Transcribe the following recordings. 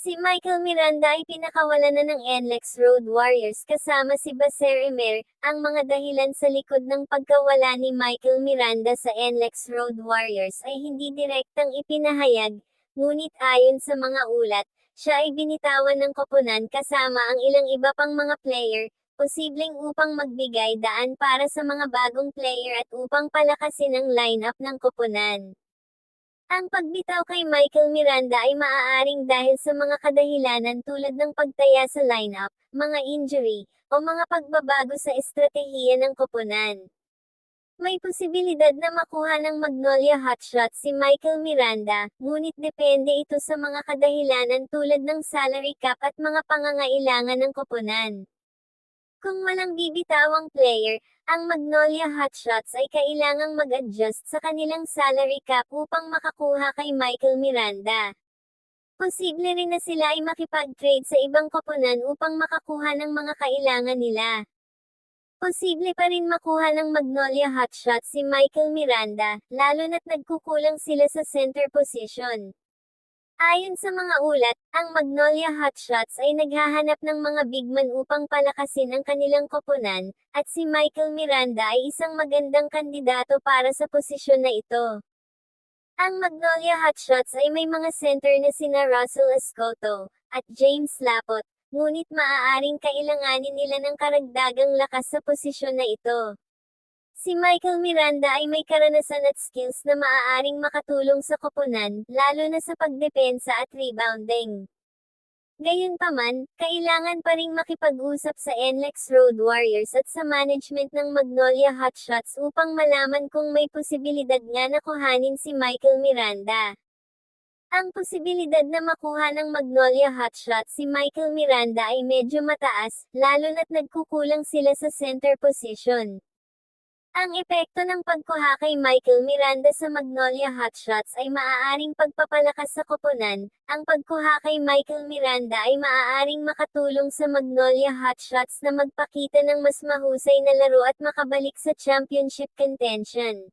Si Michael Miranda ay pinakawalan na ng NLEX Road Warriors kasama si Baser Emer, ang mga dahilan sa likod ng pagkawala ni Michael Miranda sa NLEX Road Warriors ay hindi direktang ipinahayag, ngunit ayon sa mga ulat, siya ay binitawan ng koponan kasama ang ilang iba pang mga player, posibleng upang magbigay daan para sa mga bagong player at upang palakasin ang lineup ng koponan. Ang pagbitaw kay Michael Miranda ay maaaring dahil sa mga kadahilanan tulad ng pagtaya sa lineup, mga injury, o mga pagbabago sa estratehiya ng koponan. May posibilidad na makuha ng Magnolia Hotshot si Michael Miranda, ngunit depende ito sa mga kadahilanan tulad ng salary cap at mga pangangailangan ng koponan. Kung walang bibitawang player, ang Magnolia Hotshots ay kailangang mag-adjust sa kanilang salary cap upang makakuha kay Michael Miranda. Posible rin na sila ay makipag-trade sa ibang koponan upang makakuha ng mga kailangan nila. Posible pa rin makuha ng Magnolia Hotshots si Michael Miranda, lalo na't nagkukulang sila sa center position. Ayon sa mga ulat, ang Magnolia Hotshots ay naghahanap ng mga bigman upang palakasin ang kanilang koponan, at si Michael Miranda ay isang magandang kandidato para sa posisyon na ito. Ang Magnolia Hotshots ay may mga center na sina Russell Escoto, at James Lapot, ngunit maaaring kailanganin nila ng karagdagang lakas sa posisyon na ito. Si Michael Miranda ay may karanasan at skills na maaaring makatulong sa koponan, lalo na sa pagdepensa at rebounding. Gayunpaman, kailangan pa ring makipag-usap sa NLEX Road Warriors at sa management ng Magnolia Hotshots upang malaman kung may posibilidad nga na kuhanin si Michael Miranda. Ang posibilidad na makuha ng Magnolia Hotshots si Michael Miranda ay medyo mataas, lalo na't nagkukulang sila sa center position. Ang epekto ng pagkuha kay Michael Miranda sa Magnolia Hotshots ay maaaring pagpapalakas sa koponan. Ang pagkuha kay Michael Miranda ay maaaring makatulong sa Magnolia Hotshots na magpakita ng mas mahusay na laro at makabalik sa championship contention.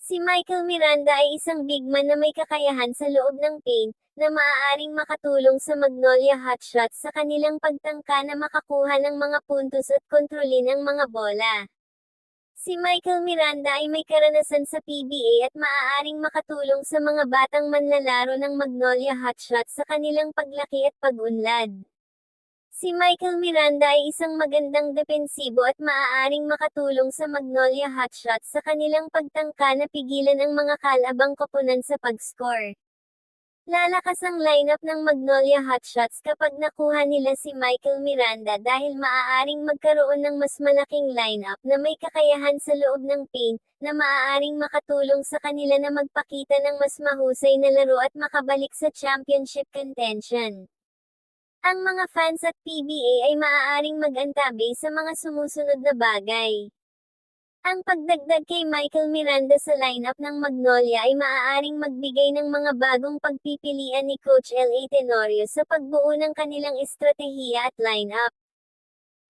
Si Michael Miranda ay isang bigman na may kakayahan sa loob ng paint, na maaaring makatulong sa Magnolia Hotshots sa kanilang pagtangka na makakuha ng mga puntos at kontrolin ang mga bola. Si Michael Miranda ay may karanasan sa PBA at maaaring makatulong sa mga batang manlalaro ng Magnolia Hotshots sa kanilang paglaki at pag-unlad. Si Michael Miranda ay isang magandang depensibo at maaaring makatulong sa Magnolia Hotshots sa kanilang pagtangka na pigilan ang mga kalabang koponan sa pag-score. Lalakas ang lineup ng Magnolia Hotshots kapag nakuha nila si Michael Miranda dahil maaaring magkaroon ng mas malaking lineup na may kakayahan sa loob ng paint, na maaaring makatulong sa kanila na magpakita ng mas mahusay na laro at makabalik sa championship contention. Ang mga fans at PBA ay maaaring mag-antabi sa mga sumusunod na bagay. Ang pagdagdag kay Michael Miranda sa lineup ng Magnolia ay maaaring magbigay ng mga bagong pagpipilian ni Coach L.A. Tenorio sa pagbuo ng kanilang estratehiya at lineup.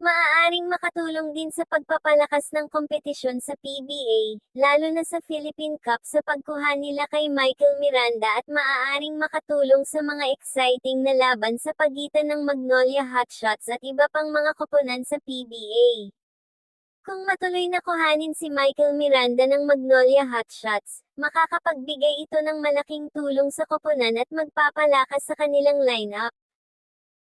Maaaring makatulong din sa pagpapalakas ng kompetisyon sa PBA, lalo na sa Philippine Cup sa pagkuha nila kay Michael Miranda at maaaring makatulong sa mga exciting na laban sa pagitan ng Magnolia Hotshots at iba pang mga koponan sa PBA. Kung matuloy na kuhanin si Michael Miranda ng Magnolia Hotshots, makakapagbigay ito ng malaking tulong sa koponan at magpapalakas sa kanilang lineup.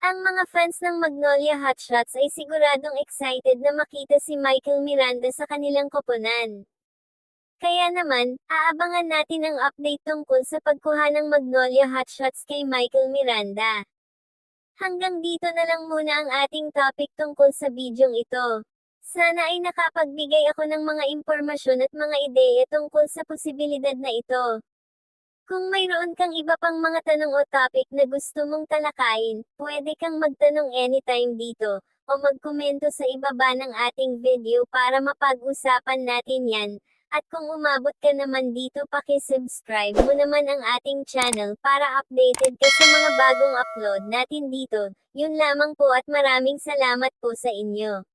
Ang mga fans ng Magnolia Hotshots ay siguradong excited na makita si Michael Miranda sa kanilang koponan. Kaya naman, aabangan natin ang update tungkol sa pagkuha ng Magnolia Hotshots kay Michael Miranda. Hanggang dito na lang muna ang ating topic tungkol sa bidyong ito. Sana ay nakapagbigay ako ng mga impormasyon at mga ideya tungkol sa posibilidad na ito. Kung mayroon kang iba pang mga tanong o topic na gusto mong talakayin, pwede kang magtanong anytime dito, o magkomento sa ibaba ng ating video para mapag-usapan natin yan. At kung umabot ka naman dito, paki-subscribe mo naman ang ating channel para updated ka sa mga bagong upload natin dito. Yun lamang po at maraming salamat po sa inyo.